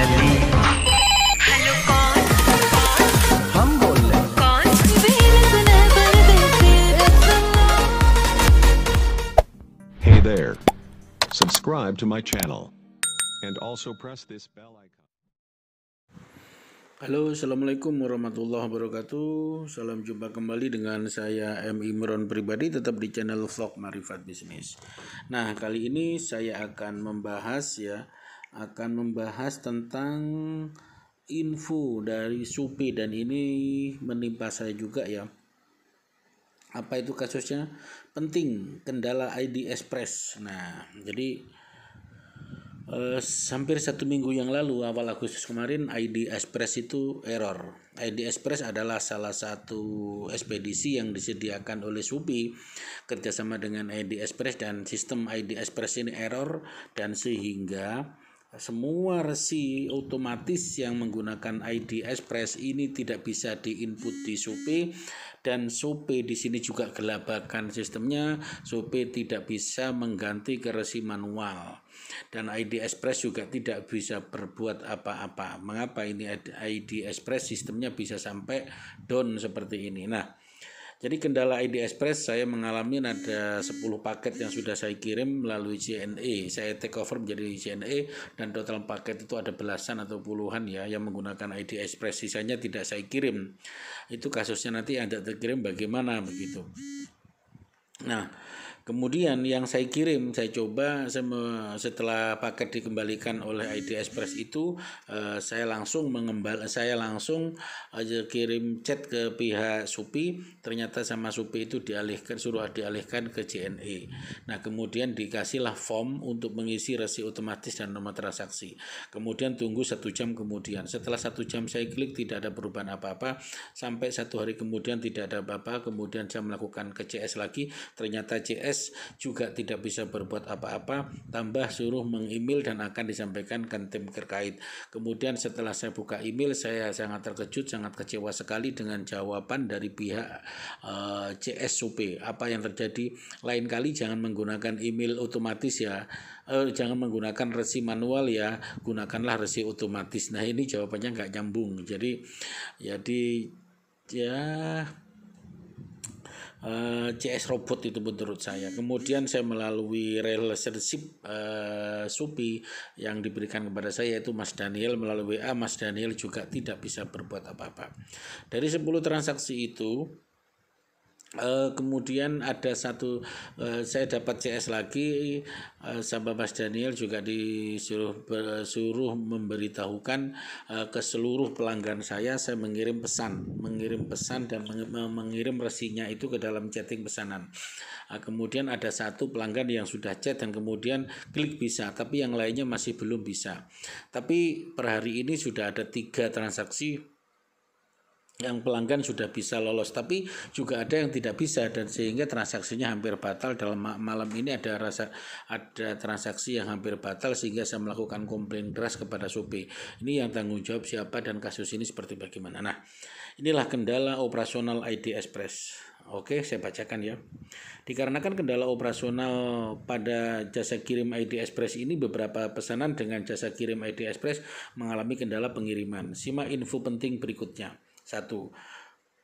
हेलो कौन हम बोल रहे कौन Hey there. Subscribe to my channel. And also press this bell icon. Halo, assalamualaikum warahmatullahi wabarakatuh. Salam jumpa kembali dengan saya M. Imron pribadi, tetap di channel vlog Marifat Bisnis. Nah, kali ini saya akan membahas tentang info dari Shopee, dan ini menimpa saya juga ya. Apa itu kasusnya? Penting, kendala ID Express. Nah, jadi hampir 1 minggu yang lalu, awal Agustus kemarin, ID Express itu error. ID Express adalah salah satu ekspedisi yang disediakan oleh Shopee kerjasama dengan ID Express, dan sistem ID Express ini error, dan sehingga semua resi otomatis yang menggunakan ID Express ini tidak bisa diinput di Shopee, dan Shopee di sini juga gelabakan sistemnya. Shopee tidak bisa mengganti ke resi manual, dan ID Express juga tidak bisa berbuat apa-apa. Mengapa ini ID Express sistemnya bisa sampai down seperti ini? Nah, jadi kendala ID Express saya mengalami, ada 10 paket yang sudah saya kirim melalui JNE. Saya take over menjadi JNE, dan total paket itu ada belasan atau puluhan ya yang menggunakan ID Express. Sisanya tidak saya kirim. Itu kasusnya nanti ada terkirim bagaimana begitu. Nah, kemudian yang saya kirim, saya coba setelah paket dikembalikan oleh ID Express itu, saya langsung kirim chat ke pihak Shopee. Ternyata sama Shopee itu suruh dialihkan ke JNE. Nah, kemudian dikasihlah form untuk mengisi resi otomatis dan nomor transaksi. Kemudian tunggu 1 jam kemudian. Setelah 1 jam saya klik, tidak ada perubahan apa-apa. Sampai 1 hari kemudian tidak ada apa-apa. Kemudian saya melakukan ke CS lagi. Ternyata CS juga tidak bisa berbuat apa-apa, tambah suruh meng-email dan akan disampaikan ke tim terkait. Kemudian setelah saya buka email, saya sangat terkejut, sangat kecewa sekali dengan jawaban dari pihak CS Shopee. Apa yang terjadi? Lain kali jangan menggunakan email otomatis ya, jangan menggunakan resi manual ya, gunakanlah resi otomatis. Nah, ini jawabannya nggak nyambung. Jadi CS robot itu menurut saya. Kemudian saya melalui relationship Shopee yang diberikan kepada saya, yaitu Mas Daniel, melalui WA. Mas Daniel juga tidak bisa berbuat apa-apa. Dari 10 transaksi itu, kemudian ada satu, saya dapat CS lagi sama Mas Daniel, juga disuruh memberitahukan ke seluruh pelanggan saya mengirim pesan dan mengirim resinya itu ke dalam chatting pesanan. Kemudian ada satu pelanggan yang sudah chat dan kemudian klik bisa, tapi yang lainnya masih belum bisa. Tapi per hari ini sudah ada 3 transaksi yang pelanggan sudah bisa lolos, tapi juga ada yang tidak bisa, dan sehingga transaksinya hampir batal. Dalam malam ini ada transaksi yang hampir batal, sehingga saya melakukan komplain keras kepada Shopee. Ini yang tanggung jawab siapa, dan kasus ini seperti bagaimana. Nah, inilah kendala operasional ID Express. Oke, saya bacakan ya. Dikarenakan kendala operasional pada jasa kirim ID Express ini, beberapa pesanan dengan jasa kirim ID Express mengalami kendala pengiriman. Simak info penting berikutnya. 1.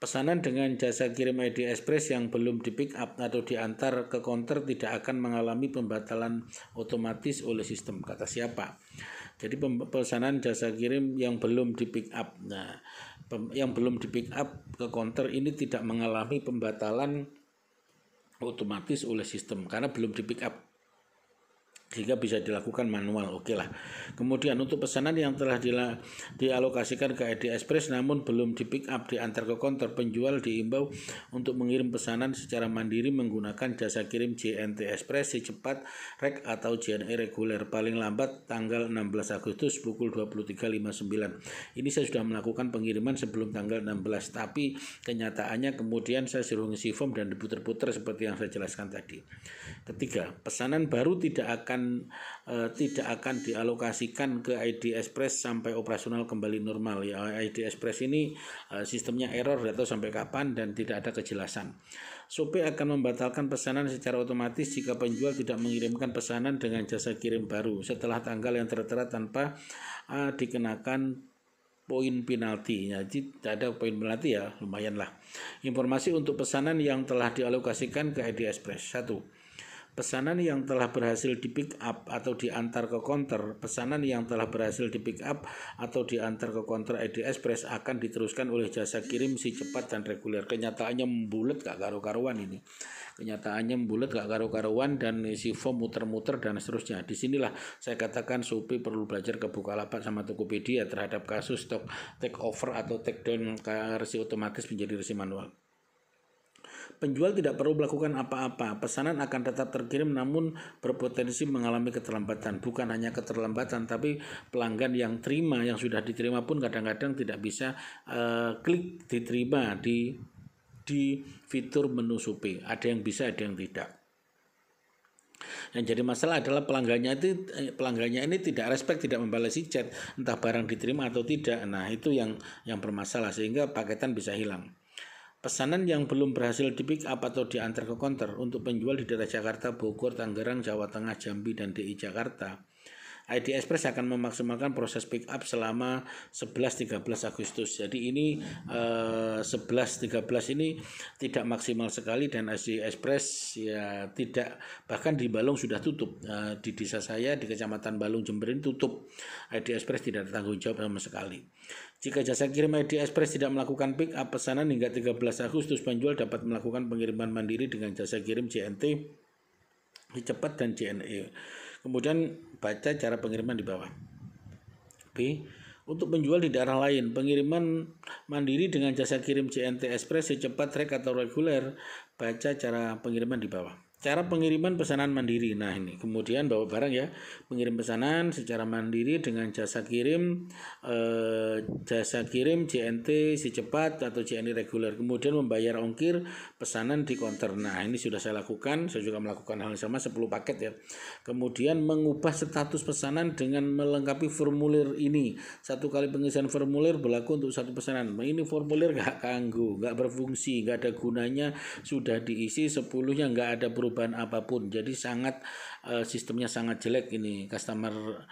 Pesanan dengan jasa kirim ID Express yang belum di pick up atau diantar ke counter tidak akan mengalami pembatalan otomatis oleh sistem. Kata siapa? Jadi pesanan jasa kirim yang belum di pick up. Nah, yang belum di pick up ke counter ini tidak mengalami pembatalan otomatis oleh sistem karena belum di pick up, sehingga bisa dilakukan manual. Oke lah. Kemudian untuk pesanan yang telah dialokasikan ke ID Express namun belum di pick up diantar ke counter, penjual diimbau untuk mengirim pesanan secara mandiri menggunakan jasa kirim JNT Express secepat REK atau JNE reguler, paling lambat tanggal 16 Agustus pukul 23.59. Ini saya sudah melakukan pengiriman sebelum tanggal 16, tapi kenyataannya kemudian saya suruh ngisi form dan diputer-puter seperti yang saya jelaskan tadi. Ketiga, pesanan baru tidak akan akan dialokasikan ke ID Express sampai operasional kembali normal. Ya, ID Express ini sistemnya error, tidak tahu sampai kapan dan tidak ada kejelasan. Shopee akan membatalkan pesanan secara otomatis jika penjual tidak mengirimkan pesanan dengan jasa kirim baru setelah tanggal yang tertera tanpa dikenakan poin penalti. Jadi tidak ada poin penalti ya, lumayan lah. Informasi untuk pesanan yang telah dialokasikan ke ID Express. 1. Pesanan yang telah berhasil di pick up atau diantar ke counter. Pesanan yang telah berhasil di pick up atau diantar ke counter ID Express akan diteruskan oleh jasa kirim si cepat dan reguler. Kenyataannya membulet gak karu-karuan ini. Kenyataannya membulet gak karu-karuan dan isi form muter-muter dan seterusnya. Disinilah saya katakan Shopee perlu belajar ke Bukalapak sama Tokopedia terhadap kasus stock take over atau take down resi otomatis menjadi resi manual. Penjual tidak perlu melakukan apa-apa, pesanan akan tetap terkirim namun berpotensi mengalami keterlambatan. Bukan hanya keterlambatan, tapi pelanggan yang sudah diterima pun kadang-kadang tidak bisa klik diterima di fitur menu Shopee. Ada yang bisa, ada yang tidak. Yang jadi masalah adalah pelanggannya ini tidak respect, tidak membalasi chat, entah barang diterima atau tidak. Nah, itu yang bermasalah sehingga paketan bisa hilang. Pesanan yang belum berhasil di pick up atau diantar ke counter untuk penjual di daerah Jakarta, Bogor, Tangerang, Jawa Tengah, Jambi, dan DI Jakarta. ID Express akan memaksimalkan proses pick up selama 11-13 Agustus. Jadi ini 11-13 ini tidak maksimal sekali dan ID Express ya tidak, bahkan di Balong sudah tutup. Di desa saya di Kecamatan Balong Jember ini tutup. ID Express tidak ada tanggung jawab sama sekali. Jika jasa kirim ID Express tidak melakukan pick up pesanan hingga 13 Agustus, penjual dapat melakukan pengiriman mandiri dengan jasa kirim JNT, Cepat dan JNE. Kemudian baca cara pengiriman di bawah. B. Untuk penjual di daerah lain, pengiriman mandiri dengan jasa kirim JNT Express, Cepat, Trek atau reguler, baca cara pengiriman di bawah. Cara pengiriman pesanan mandiri. Nah ini, kemudian bawa barang ya, pengirim pesanan secara mandiri dengan jasa kirim JNT si cepat atau JNT reguler. Kemudian membayar ongkir pesanan di counter. Nah ini sudah saya lakukan, saya juga melakukan hal yang sama 10 paket ya. Kemudian mengubah status pesanan dengan melengkapi formulir ini. 1 kali pengisian formulir berlaku untuk 1 pesanan. Nah, ini formulir gak kanggu, gak berfungsi, gak ada gunanya, sudah diisi 10-nya gak ada perubahan apapun. Jadi sangat sistemnya sangat jelek ini customer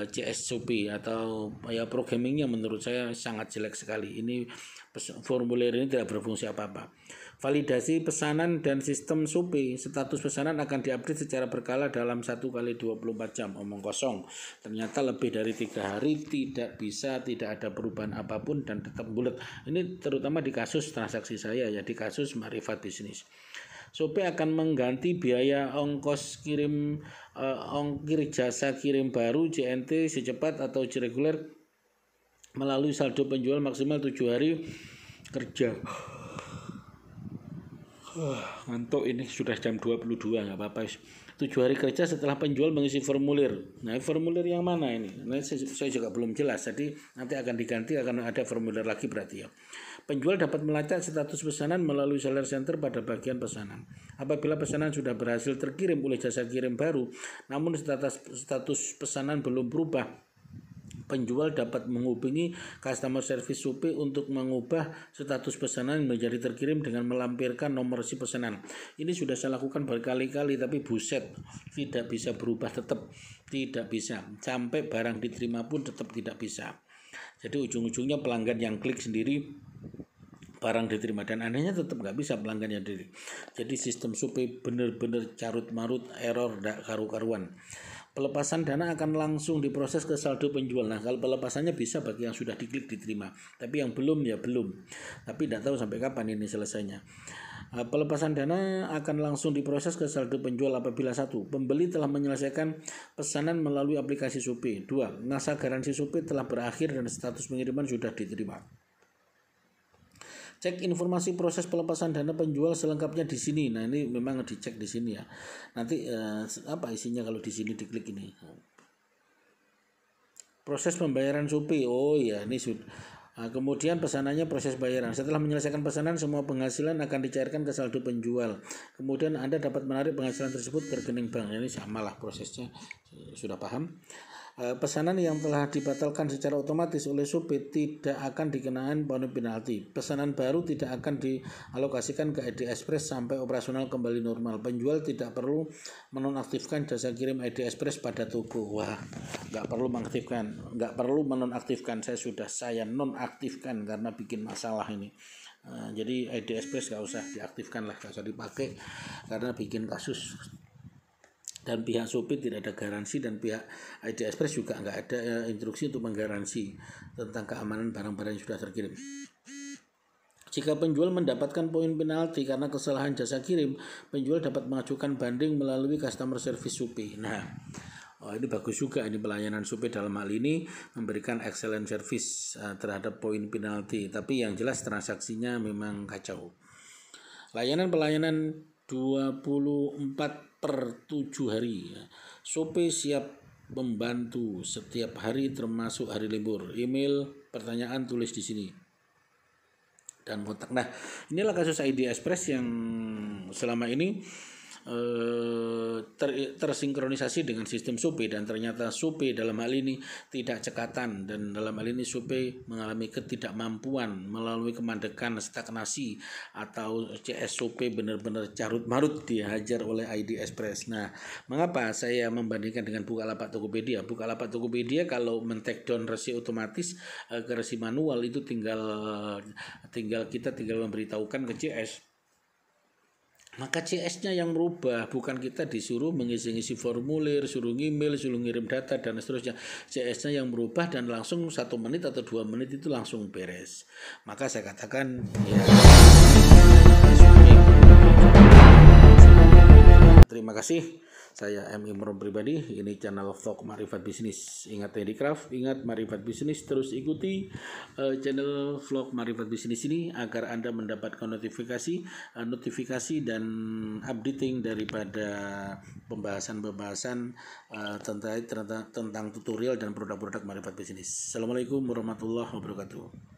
CS Shopee atau ya programmingnya menurut saya sangat jelek sekali. Ini formulir ini tidak berfungsi apa-apa. Validasi pesanan dan sistem Shopee, status pesanan akan diupdate secara berkala dalam 1 kali 24 jam. Omong kosong. Ternyata lebih dari 3 hari tidak ada perubahan apapun dan tetap bulat. Ini terutama di kasus transaksi saya ya, di kasus Marifat Bisnis. Shopee akan mengganti biaya ongkos kirim ongkir jasa kirim baru JNT secepat atau reguler melalui saldo penjual maksimal 7 hari kerja. Ngantuk ini sudah jam 22 nggak apa-apa. 7 hari kerja setelah penjual mengisi formulir. Nah formulir yang mana ini? Nah, saya juga belum jelas. Jadi nanti akan diganti, akan ada formulir lagi berarti ya. Penjual dapat melacak status pesanan melalui seller center pada bagian pesanan. Apabila pesanan sudah berhasil terkirim oleh jasa kirim baru, namun status pesanan belum berubah, penjual dapat menghubungi customer service Shopee untuk mengubah status pesanan menjadi terkirim dengan melampirkan nomor si pesanan. Ini sudah saya lakukan berkali-kali tapi buset, tidak bisa berubah, tetap tidak bisa. Sampai barang diterima pun tetap tidak bisa. Jadi ujung-ujungnya pelanggan yang klik sendiri barang diterima dan anehnya tetap nggak bisa pelanggannya diri. Jadi sistem Shopee benar-benar carut marut, error, nggak karu-karuan. Pelepasan dana akan langsung diproses ke saldo penjual. Nah kalau pelepasannya bisa bagi yang sudah diklik diterima, tapi yang belum ya belum. Tapi tidak tahu sampai kapan ini selesainya. Pelepasan dana akan langsung diproses ke saldo penjual apabila 1. Pembeli telah menyelesaikan pesanan melalui aplikasi Shopee. 2. Masa garansi Shopee telah berakhir dan status pengiriman sudah diterima. Cek informasi proses pelepasan dana penjual selengkapnya di sini. Nah ini memang dicek di sini ya. Nanti apa isinya kalau di sini diklik ini. Proses pembayaran Shopee. Oh ya ini sudah. Kemudian pesanannya proses bayaran. Setelah menyelesaikan pesanan, semua penghasilan akan dicairkan ke saldo penjual. Kemudian Anda dapat menarik penghasilan tersebut ke rekening bank. Ini samalah prosesnya, sudah paham. Pesanan yang telah dibatalkan secara otomatis oleh Shopee tidak akan dikenakan poin penalti. Pesanan baru tidak akan dialokasikan ke ID Express sampai operasional kembali normal. Penjual tidak perlu menonaktifkan jasa kirim ID Express pada toko. Wah, nggak perlu menonaktifkan. Saya nonaktifkan karena bikin masalah ini. Jadi ID Express nggak usah diaktifkan lah, nggak usah dipakai karena bikin kasus. Dan pihak Shopee tidak ada garansi, dan pihak ID Express juga nggak ada instruksi untuk menggaransi tentang keamanan barang-barang yang sudah terkirim. Jika penjual mendapatkan poin penalti karena kesalahan jasa kirim, penjual dapat mengajukan banding melalui customer service Shopee. Nah, ini bagus juga, ini pelayanan Shopee dalam hal ini memberikan excellent service terhadap poin penalti, tapi yang jelas transaksinya memang kacau. Pelayanan 24/7 hari. Shopee siap membantu setiap hari termasuk hari libur. Email, pertanyaan tulis di sini. Dan kontak. Nah, inilah kasus ID Express yang selama ini tersinkronisasi dengan sistem Shopee, dan ternyata Shopee dalam hal ini tidak cekatan, dan dalam hal ini Shopee mengalami ketidakmampuan melalui kemandekan, stagnasi, atau CS Shopee benar-benar carut-marut dihajar oleh ID Express. Nah, mengapa saya membandingkan dengan Bukalapak Tokopedia? Bukalapak Tokopedia kalau men-take down resi otomatis ke resi manual itu tinggal memberitahukan ke CS. Maka CS-nya yang merubah, bukan kita disuruh mengisi-ngisi formulir, suruh email, suruh ngirim data, dan seterusnya. CS-nya yang merubah, dan langsung 1 menit atau 2 menit itu langsung beres. Maka saya katakan, ya. Terima kasih. Saya M. Imron pribadi, ini channel vlog Marifat Bisnis. Ingat handicraft, ingat Marifat Bisnis, terus ikuti channel vlog Marifat Bisnis ini agar Anda mendapatkan notifikasi dan updating daripada pembahasan-pembahasan tentang tutorial dan produk-produk Marifat Bisnis. Assalamualaikum warahmatullahi wabarakatuh.